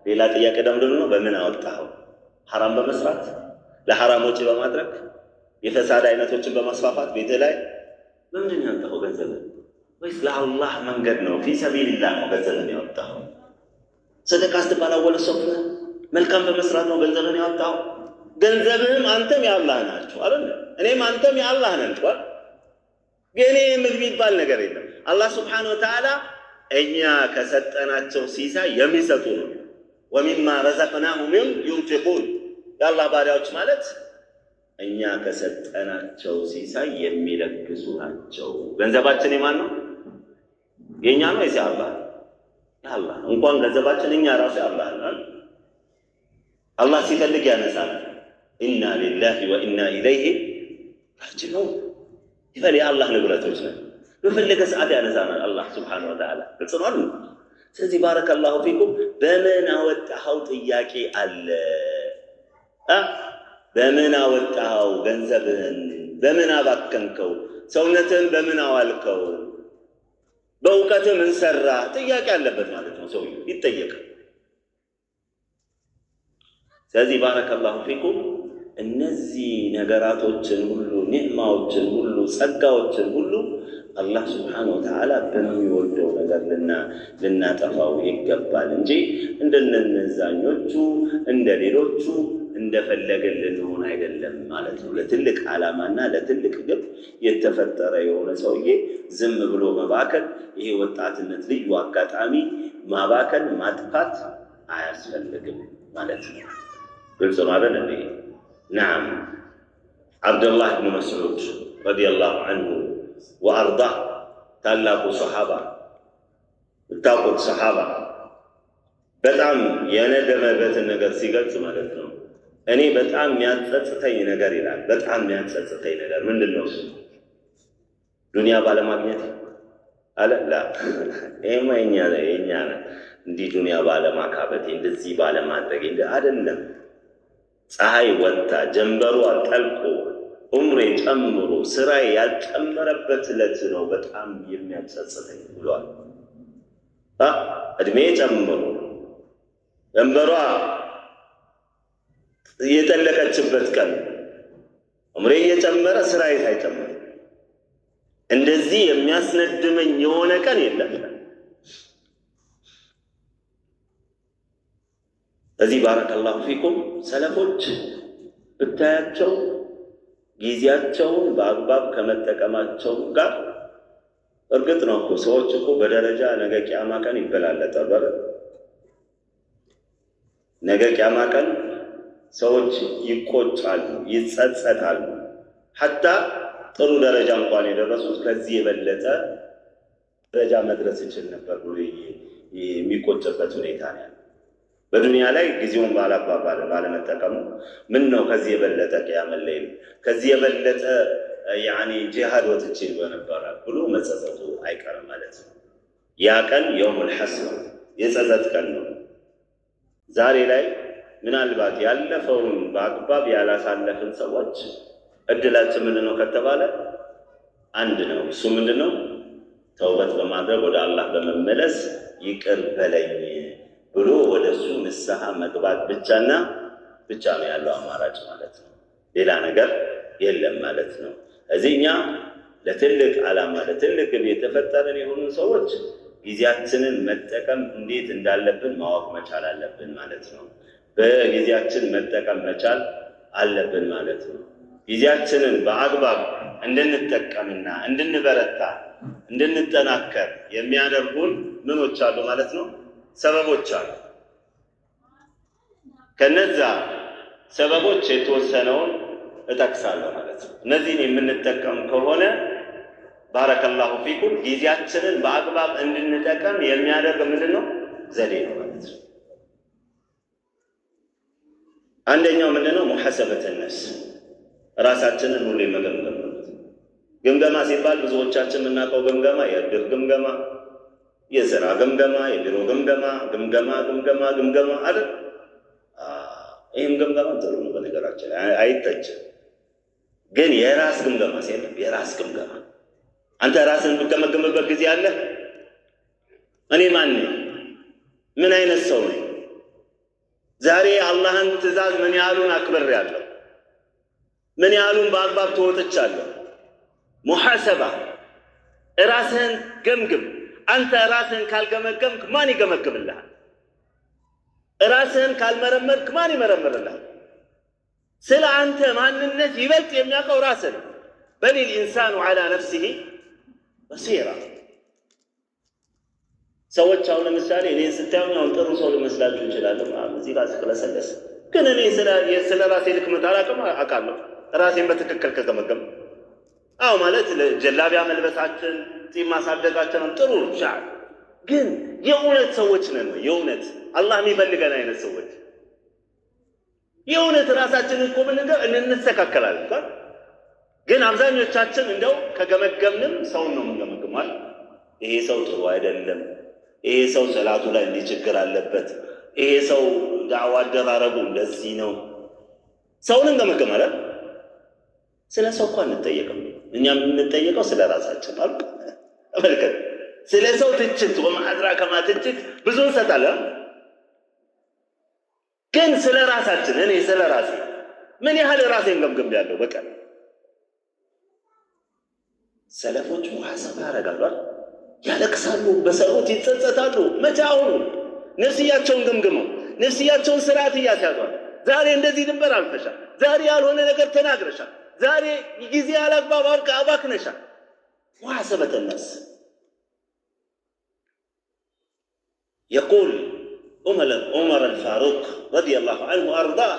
ሌላ ጥያቄ ደግሞ ነው በምን አወጣኸው? ሐራም በመስራት ለሐራም ወጪ በማድረግ የፈሳድ አይነቶችን በማስፋፋት ቤት ላይ ለምንድን ነው ያወጣኸው ገንዘብ? ወይስ ለአላህ መንገድ ነው ፊ ሰቢልላህ ነው ገንዘብን ያወጣኸው? ሰደቃ ስትባል አወለ ሶፍ መልካም በመስራት ነው ገንዘብን ያወጣኸው? ገንዘብህም አንተም የአላህ ናቸው አይደል? እኔም አንተም የአላህ ነን። ግን የሚባል ነገር የለም። አላህ ሱብሓነሁ ወተዓላ እኛ ከሰጠናቸው ሲሳይ የሚሰጡ ነው። ወሚማ ረዘቅናሁም ዩንፊቁን የአላህ ባሪያዎች ማለት እኛ ከሰጠናቸው ሲሳይ የሚለግሱ ናቸው። ገንዘባችን የማን ነው? የእኛ ነው ወይስ የአላህ? የአላህ። እንኳን ገንዘባችን እኛ ራሱ የአላህ ነን። አላህ ሲፈልግ ያነሳል። ኢና ሊላሂ ወኢና ኢለይሂ ራጂዑን ይፈል የአላህ ንብረቶች ነን። በፈለገ ሰዓት ያነሳናል አላህ ሱብሓነሁ ወተዓላ። ግልጽ ነው። ስለዚህ ባረከላሁ ፊኩም በምን አወጣኸው ጥያቄ አለ። በምን አወጣኸው ገንዘብህን? በምን አባከንከው? ሰውነትህን በምን አዋልከው? በእውቀትህ ምን ሰራ? ጥያቄ አለበት ማለት ነው። ሰውዬው ይጠየቃል። ስለዚህ ባረከላሁ ፊኩም እነዚህ ነገራቶችን ሁሉ ኒዕማዎችን ሁሉ ጸጋዎችን ሁሉ አላህ ሱብሓነሁ ወተዓላ በሚወደው ነገር ልናጠፋው ይገባል እንጂ እንደነዛኞቹ እንደ ሌሎቹ እንደፈለገን ልንሆን አይደለም ማለት ነው። ለትልቅ ዓላማና ለትልቅ ግብ የተፈጠረ የሆነ ሰውዬ ዝም ብሎ መባከን፣ ይሄ ወጣትነት ልዩ አጋጣሚ ማባከን ማጥፋት አያስፈልግም ማለት ነው። ግልጽ ነው አይደል እንዴ? نعم عبد الله بن مسعود رضي الله عنه وأرضاه ታላቁ ሰሃባ ታውቁት ሰሃባ በጣም የነደመበትን ነገር ሲገልጽ ማለት ነው። እኔ በጣም የሚያጸጽተኝ ነገር ይላል። በጣም የሚያጸጽተኝ ነገር ምንድነው? ዱንያ ባለማግኘት አለ ላ ይሄማ የኛ ነው። እንዲህ ዱንያ ባለማካበቴ እንደዚህ ባለማድረግ እንደ አይደለም። ፀሐይ ወጣ ጀንበሩ ጠልቆ ዑምሬ ጨምሮ ስራዬ ያልጨመረበት ዕለት ነው በጣም የሚያጸጽተኝ ብሏል። እድሜ ጨምሮ ጀንበሯ የጠለቀችበት ቀን ዑምሬ እየጨመረ ስራዬ ሳይጨምር እንደዚህ የሚያስነድመኝ የሆነ ቀን የለም። እዚህ ባረከላሁ ፊኩም ሰለፎች ብታያቸው ጊዜያቸውን በአግባብ ከመጠቀማቸው ጋር እርግጥ ነው እኮ ሰዎች እኮ በደረጃ ነገ ቂያማ ቀን ይበላለጣሉ። ነገ ቂያማ ቀን ሰዎች ይቆጫሉ፣ ይጸጸታሉ። ሐታ ጥሩ ደረጃ እንኳን የደረሱት ከዚህ የበለጠ ደረጃ መድረስ ይችል ነበር ብሎ የሚቆጭበት ሁኔታ ነው። በዱንያ ላይ ጊዜውን ባለመጠቀሙ ምን ነው ከዚህ የበለጠ ቂያም ላይ ከዚህ የበለጠ ጂሃድ ወጥቼ በነበረ ብሎ መጸጸቱ አይቀርም ማለት ነው። ያ ቀን የውሙል ሐስር የጸጸት ቀን ነው። ዛሬ ላይ ምናልባት ያለፈውን በአግባብ ያላሳለፍን ሰዎች እድላችን ምንድነው ከተባለ አንድ ነው። እሱ ምንድነው? ተውበት በማድረግ ወደ አላህ በመመለስ ይቅር በለኝ ብሎ ወደሱ ንስሐ መግባት ብቻና ብቻ ነው ያለው አማራጭ ማለት ነው። ሌላ ነገር የለም ማለት ነው። እዚህኛ ለትልቅ ዓላማ ለትልቅ ግብ የተፈጠረን የሆኑ ሰዎች ጊዜያችንን መጠቀም እንዴት እንዳለብን ማወቅ መቻል አለብን ማለት ነው። በጊዜያችን መጠቀም መቻል አለብን ማለት ነው። ጊዜያችንን በአግባብ እንድንጠቀምና እንድንበረታ እንድንጠናከር የሚያደርጉን ምኖች አሉ ማለት ነው፣ ሰበቦች አሉ። ከነዛ ሰበቦች የተወሰነውን እጠቅሳለሁ ማለት ነው። እነዚህን የምንጠቀም ከሆነ ባረከላሁ ፊኩም ጊዜያችንን በአግባብ እንድንጠቀም የሚያደርግ ምንድነው? ዘዴ ነው ማለት ነው። አንደኛው ምንድነው? ሙሐሰበተ ነፍስ ራሳችንን ሁሌ መገምገም ነው። ግምገማ ሲባል ብዙዎቻችን የምናውቀው ግምገማ የእድር ግምገማ፣ የሥራ ግምገማ፣ የቢሮ ግምገማ አይደል? ይህም ግምገማ ጥሩ ነው በነገራችን አይተችም። ግን የራስ ግምገማ ሲሆን የራስ ግምገማ አንተ ራስን የምትገመግምበት ጊዜ አለ። እኔ ማን ነኝ? ምን አይነት ሰው ነኝ? ዛሬ አላህን ትእዛዝ ምን ያህሉን አክብሬያለሁ? ምን ያህሉን በአግባብ ተወጥቻለሁ? ሙሐሰባ ራስህን ገምግም። አንተ ራስህን ካልገመገምክ ማን ይገመግምልሃል? ራስህን ካልመረመርክ ማን ይመረምርልሃል? ስለ አንተ ማንነት ይበልጥ የሚያውቀው ራስህ ነው። በል الإنسان على نفسه بصيرة። ሰዎች አሁን ለምሳሌ እኔን ስታዩኝ አሁን ጥሩ ሰው ልመስላችሁ እንችላለሁ። እዚህ ጋር ስክለሰለስ ግን እኔ ስለ ራሴ ድክመት አውቃለሁ። ራሴን በትክክል ከገመገም አዎ ማለት ጀላቢያ መልበሳችን ጺም ማሳደጋችን ጥሩ ሻል ግን የእውነት ሰዎች ነን ወይ? የእውነት አላህ የሚፈልገን አይነት ሰዎች የእውነት ራሳችንን እኮ ብንገር እንስተካከላለን። ግን አብዛኞቻችን እንደው ከገመገምንም ሰውን ነው የምንገመግመው። ይሄ ሰው ጥሩ አይደለም፣ ይሄ ሰው ሰላቱ ላይ እንዲህ ችግር አለበት፣ ይሄ ሰው ዳዕዋ አደራረጉ እንደዚህ ነው። ሰውን እንገመግማለን። ስለ ሰው እንኳን እንጠየቅም። እኛ የምንጠየቀው ስለ ራሳችን ማለት አመልከት። ስለ ሰው ትችት ወማድራ ከማትችት ብዙ እንሰጣለን። ግን ስለ ራሳችን እኔ ስለ ራሴ ምን ያህል ራሴን ገምግሜያለሁ? በቃ ሰለፎች ሙሐሰባ ያደርጋሉ፣ ያለቅሳሉ፣ በሰሩት ይጸጸታሉ። መቼ አሁኑ ነፍስያቸውን ገምግመው ነፍስያቸውን ስርዓት እያስያዟል። ዛሬ እንደዚህ ድንበር አልፈሻል፣ ዛሬ ያልሆነ ነገር ተናግረሻል፣ ዛሬ ጊዜ ያላግባብ አባክነሻል። ሙሐሰበተ ነፍስ يقول عمر الفاروق رضي الله عنه وأرضاه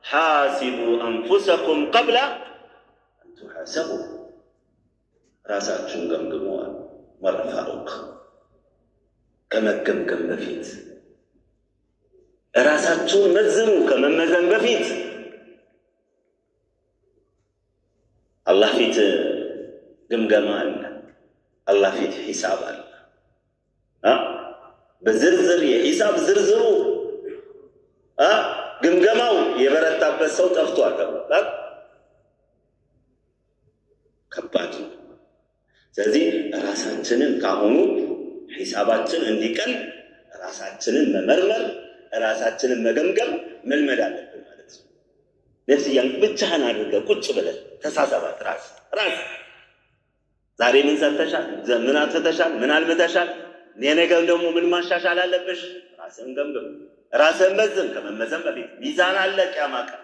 حاسبوا أنفسكم قبل أن تحاسبوا. ራሳችሁን ገምግመዋል ዑመር ፋሩቅ ከመገምገም በፊት ራሳችሁን መዝኑ ከመመዘን በፊት። አላህ ፊት ግምገማ አለ፣ አላህ ፊት ሂሳብ አለ። በዝርዝር የሂሳብ ዝርዝሩ ግምገማው የበረታበት ሰው ጠፍቷል ተብሏል። ከባድ ነው። ስለዚህ ራሳችንን ካሁኑ ሂሳባችን እንዲቀል ራሳችንን መመርመር ራሳችንን መገምገም መልመድ አለብን ማለት ነው። ነፍስያን ብቻህን አድርገህ ቁጭ ብለህ ተሳሰባት። ራስ ዛሬ ምን ሰርተሻል? ምን አጥፍተሻል? ምን አልምተሻል? ነገ ደግሞ ምን ማሻሻል አለብሽ? ራስህን ገምግም፣ ራስህን መዝን። ከመመዘን በፊት ሚዛን አለ። ቂያማ ቀን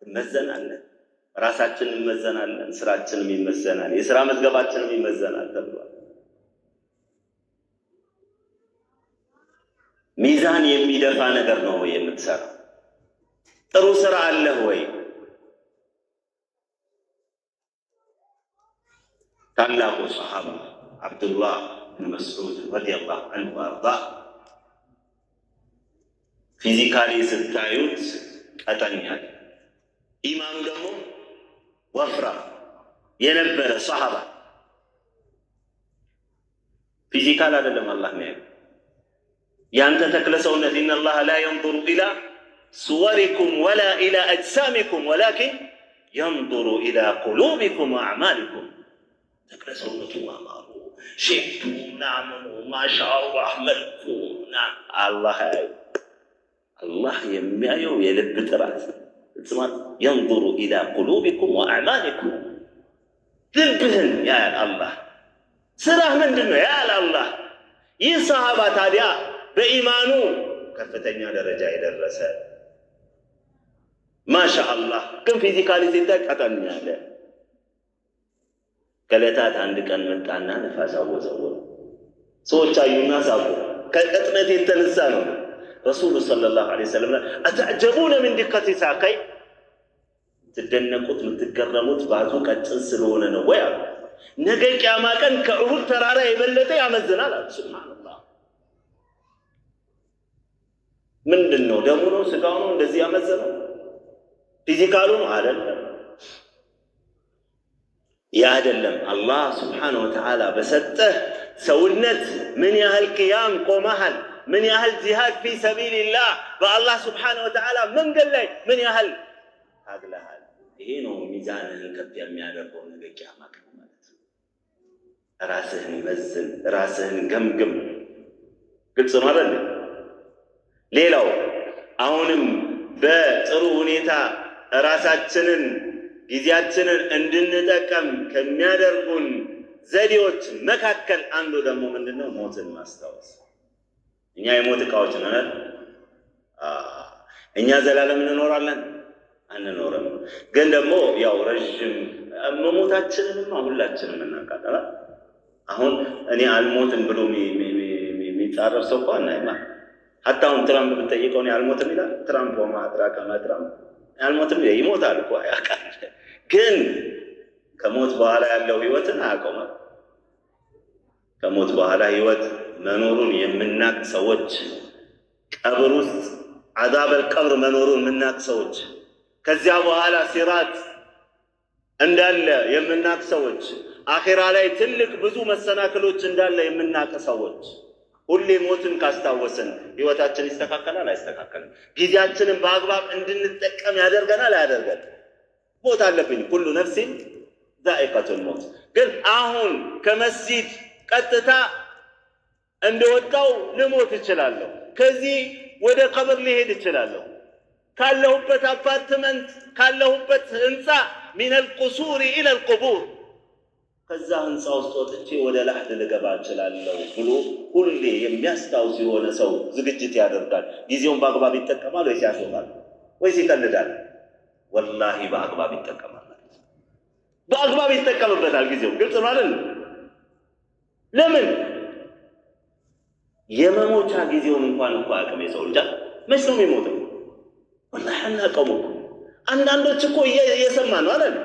ትመዘናለህ። ራሳችንን እንመዘናለን፣ ስራችንም ይመዘናል፣ የሥራ መዝገባችንም ይመዘናል ተብሏል። ሚዛን የሚደፋ ነገር ነው ወይ የምትሰራው? ጥሩ ስራ አለህ ወይ? ታላቁ ሰሃባ አብዱላህ ብን መስዑድ ረዲየላሁ ዐንሁ ወአርዳ ፊዚካሊ ስታዩት ቀጠኛል፣ ኢማኑ ደግሞ ወፍራ የነበረ ሰሃባ። ፊዚካል አይደለም አላህ ነው ያንተ ተክለ ሰውነት። ኢነላህ ላ የንظሩ ኢላ ሱወሪኩም ወላ ኢላ አጅሳሚኩም ወላኪን የንظሩ ኢላ ቁሉቢኩም ወአዕማሊኩም። ተክለ ሰውነቱ ማማሩ ሼቱ ናምኑ ማሻአላህ መልኩ አላህ የሚያየው የልብ ጥራት ስማት። የንظሩ ኢላ ቁሉቢኩም ወአዕማሊኩም። ልብህን ያያል አላህ። ስራህ ምንድን ነው ያያል አላህ። ይህ ሰሃባ ታዲያ በኢማኑ ከፍተኛ ደረጃ የደረሰ ማሻአላህ፣ ግን ፊዚካሊ ሲታይ ቀጠን ያለ። ከዕለታት አንድ ቀን መጣና ነፋስ አወዘወዘ። ሰዎች አዩና ሳቁ። ከቅጥነት የተነሳ ነው። ረሱሉ ሰለላሁ ዐለይሂ ወሰለም አተዕጀቡነ ምን ዲቀቲ ሳቀይ፣ ትደነቁት የምትገረሙት ባቱ ቀጭን ስለሆነ ነው ወይ አሉ። ነገ ቂያማ ቀን ከኡሁድ ተራራ የበለጠ ያመዝናል አሉ። ሱብሃንአላህ። ምንድን ነው? ደሙ ነው? ስጋው ነው እንደዚህ ያመዘነው? ፊዚካሉ ነው አይደለም። ያ አይደለም። አላህ ሱብሓነሁ ወተዓላ በሰጠህ ሰውነት ምን ያህል ቅያም ቆመሃል፣ ምን ያህል ጂሃድ ፊ ሰቢልላህ በአላህ ሱብሓነሁ ወተዓላ መንገድ ላይ ምን ያህል ታግለሃል። ይሄ ነው ሚዛንህን ከፍ የሚያደርገው ነገ ቂያማ ቀን ማለት ነው። ራስህን መዝን፣ ራስህን ገምግም። ግልጽ ነው አይደል? ሌላው አሁንም በጥሩ ሁኔታ ራሳችንን ጊዜያችንን እንድንጠቀም ከሚያደርጉን ዘዴዎች መካከል አንዱ ደግሞ ምንድነው? ሞትን ማስታወስ። እኛ የሞት ዕቃዎች ነን። እኛ ዘላለም እንኖራለን አንኖርም። ግን ደግሞ ያው ረጅም መሞታችንንም ሁላችንም እናውቃለን። አሁን እኔ አልሞትም ብሎ የሚጻረር ሰው እኮ አናይማ። ሀታውን ትራምፕ ብትጠይቀው እኔ አልሞትም ይላል። ትራምፕ ወማድራከ ትራምፕ አልሞትም ይሞታል እኮ ያውቃል። ግን ከሞት በኋላ ያለው ህይወትን አያውቀውም። ከሞት በኋላ ህይወት መኖሩን የምናውቅ ሰዎች፣ ቀብር ውስጥ አዛበል ቀብር መኖሩን የምናውቅ ሰዎች፣ ከዚያ በኋላ ሲራጥ እንዳለ የምናውቅ ሰዎች፣ አኺራ ላይ ትልቅ ብዙ መሰናክሎች እንዳለ የምናውቅ ሰዎች ሁሌ ሞትን ካስታወስን ህይወታችን ይስተካከላል አይስተካከልም? ጊዜያችንን በአግባብ እንድንጠቀም ያደርገናል አያደርገንም? ሞት አለብኝ ኩሉ ነፍሲን ዛኢቀቱል ሞት። ግን አሁን ከመስጂድ ቀጥታ እንደወጣው ልሞት እችላለሁ። ከዚህ ወደ ቀብር ሊሄድ እችላለሁ። ካለሁበት አፓርትመንት ካለሁበት ህንፃ ሚነል ቁሱሪ ኢለል ቁቡር ከዛ ህንፃ ውስጥ ወጥቼ ወደ ላህድ ልገባ እችላለሁ ብሎ ሁሌ የሚያስታውስ የሆነ ሰው ዝግጅት ያደርጋል። ጊዜውን በአግባብ ይጠቀማል ወይስ ያሾፋል ወይስ ይቀልዳል? ወላሂ በአግባብ ይጠቀማል። በአግባብ ይጠቀምበታል ጊዜው። ግልጽ ነው አይደል? ለምን የመሞቻ ጊዜውን እንኳን አቅም የሰው ልጅ መች ነው የሚሞተው? ወላሂ አናውቀውም እኮ። አንዳንዶች እኮ እየሰማ ነው አይደል?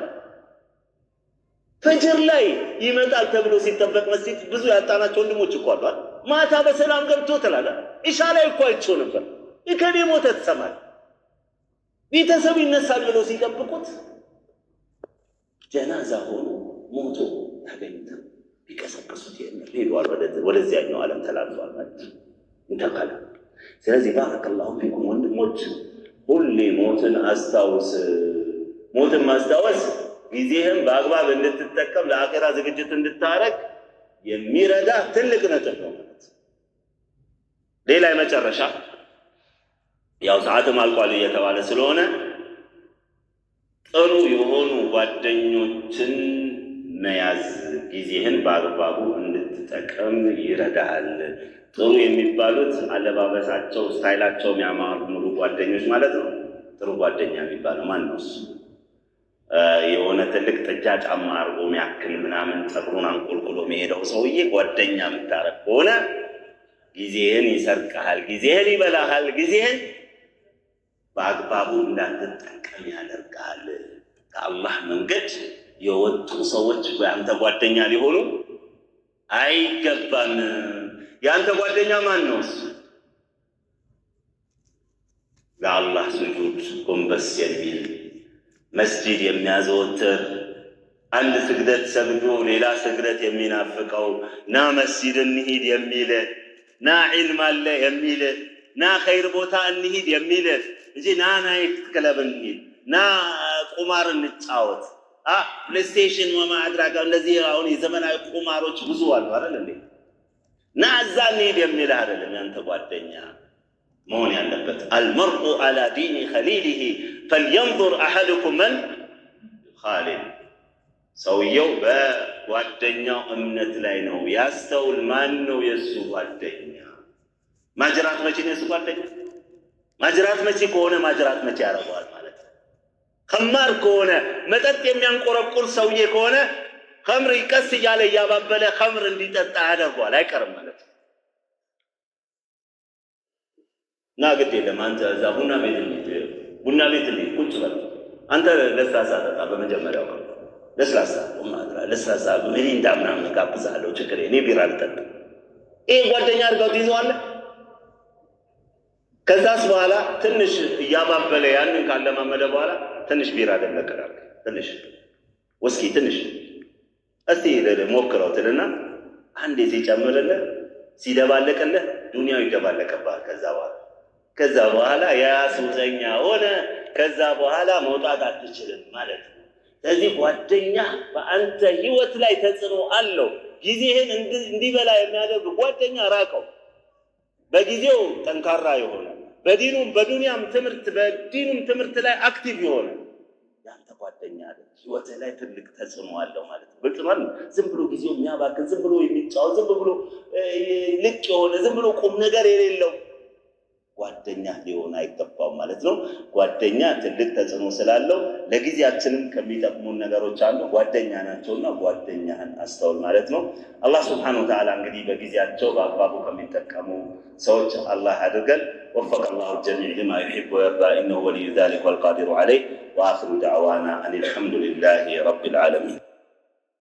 ፈጅር ላይ ይመጣል ተብሎ ሲጠበቅ መስጂድ ብዙ ያጣናቸው ወንድሞች እኮ አሉ። ማታ በሰላም ገብቶ ትላለህ። ኢሻ ላይ እኮ አይቼው ነበር። እከሌ ሞተ ትሰማለህ። ቤተሰብ ይነሳል ብሎ ሲጠብቁት ጀናዛ ሆኖ ሞቶ ተገኝቶ ቢቀሰቅሱት ሄዷል፣ ወደዚያኛው ዓለም ተላልፏል ማለት እንተካለ። ስለዚህ ባረከላሁ ፊኩም ወንድሞች፣ ሁሌ ሞትን አስታውስ። ሞትን ማስታወስ ጊዜህን በአግባብ እንድትጠቀም ለአኺራ ዝግጅት እንድታረግ የሚረዳ ትልቅ ነጥብ ነው ማለት። ሌላ የመጨረሻ ያው ሰዓትም አልቋል እየተባለ ስለሆነ ጥሩ የሆኑ ጓደኞችን መያዝ ጊዜህን በአግባቡ እንድትጠቀም ይረዳሃል። ጥሩ የሚባሉት አለባበሳቸው፣ ስታይላቸው የሚያማምሩ ጓደኞች ማለት ነው። ጥሩ ጓደኛ የሚባለው ማን ነው? የሆነ ትልቅ ጥጃ ጫማ አርጎ የሚያክል ምናምን ፀጉሩን አንቆልቁሎ የሚሄደው ሰውዬ ጓደኛ የምታረግ ከሆነ ጊዜህን ይሰርቅሃል፣ ጊዜህን ይበላሃል፣ ጊዜህን በአግባቡ እንዳትጠቀም ያደርጋል። ከአላህ መንገድ የወጡ ሰዎች በአንተ ጓደኛ ሊሆኑ አይገባም። የአንተ ጓደኛ ማን ነው? ለአላህ ስጁድ ጎንበስ የሚል መስጂድ የሚያዘወትር አንድ ስግደት ሰግዶ ሌላ ስግደት የሚናፍቀው ና መስጂድ እንሂድ የሚል ና ዒልም አለ የሚል ና ኸይር ቦታ እንሂድ የሚል እንጂ ና ናይት ክለብ እንሂድ ና ቁማር እንጫወት ፕሌይስቴሽን ወማድራጋ እንደዚህ አሁን የዘመናዊ ቁማሮች ብዙ አሉ አይደል እንዴ? ና እዛ እንሂድ የሚል አይደለም ያንተ ጓደኛ መሆን ያለበት። አልመርኡ አላ ዲኒ ኸሊሊሂ ፈልየንዙር አሐዱኩም መን ኻሊል። ሰውየው በጓደኛው እምነት ላይ ነው ያስተውል። ማን ነው የእሱ ጓደኛ? ማጅራት መቼ ነው የእሱ ጓደኛ? ማጅራት መቼ ከሆነ ማጅራት መቼ ያደርገዋል ማለት ነው። ኸማር ከሆነ መጠጥ የሚያንቆረቁር ሰውዬ ከሆነ ኸምር ቀስ እያለ እያባበለ ኸምር እንዲጠጣ ያደርገዋል፣ አይቀርም ማለት ነው። ና ግድ የለም አንተ እዛ ቡና ቤት ቁጭ በል አንተ ለስላሳ ጠጣ። በመጀመሪያው ለስላሳ ሚሪንዳ ምናምን ጋብዛለሁ፣ ችግር እኔ ቢራ አልጠጣም። ይሄ ጓደኛ አድርገው ትይዘዋለህ። ከዛስ በኋላ ትንሽ እያባበለ ያንን ካለማመደ በኋላ ትንሽ ቢራ ደመቀላል፣ ትንሽ ወስኪ፣ ትንሽ እስቲ ሞክረው ትልና አንዴ ሲጨምርልህ ሲደባለቅልህ ዱንያው ይደባለቅብሃል። ከዛ በኋላ ያሱሰኛ ሆነ። ከዛ በኋላ መውጣት አትችልም ማለት ነው። ስለዚህ ጓደኛ በአንተ ህይወት ላይ ተጽዕኖ አለው። ጊዜህን እንዲበላ የሚያደርግ ጓደኛ ራቀው። በጊዜው ጠንካራ የሆነ በዲኑም በዱንያም ትምህርት ላይ አክቲቭ የሆነ ያንተ ጓደኛ አይደል። ህይወት ላይ ትልቅ ተጽዕኖ አለው ማለት ነው። በቅመን ዝም ብሎ ጊዜው የሚያባክን ዝም ብሎ የሚጫወት ዝም ብሎ ልቅ የሆነ ዝም ብሎ ቁም ነገር የሌለው ጓደኛ ሊሆን አይገባም ማለት ነው። ጓደኛ ትልቅ ተጽዕኖ ስላለው ለጊዜያችንም ከሚጠቅሙን ነገሮች አንዱ ጓደኛ ናቸውና ጓደኛህን አስተውል ማለት ነው። አላህ ሱብሓነሁ ወተዓላ እንግዲህ በጊዜያቸው በአግባቡ ከሚጠቀሙ ሰዎች አላህ አድርገን። وفق الله الجميع لما يحب ويرضى إنه ولي ذلك والقادر عليه وآخر دعوانا أن الحمد لله رب العالمين.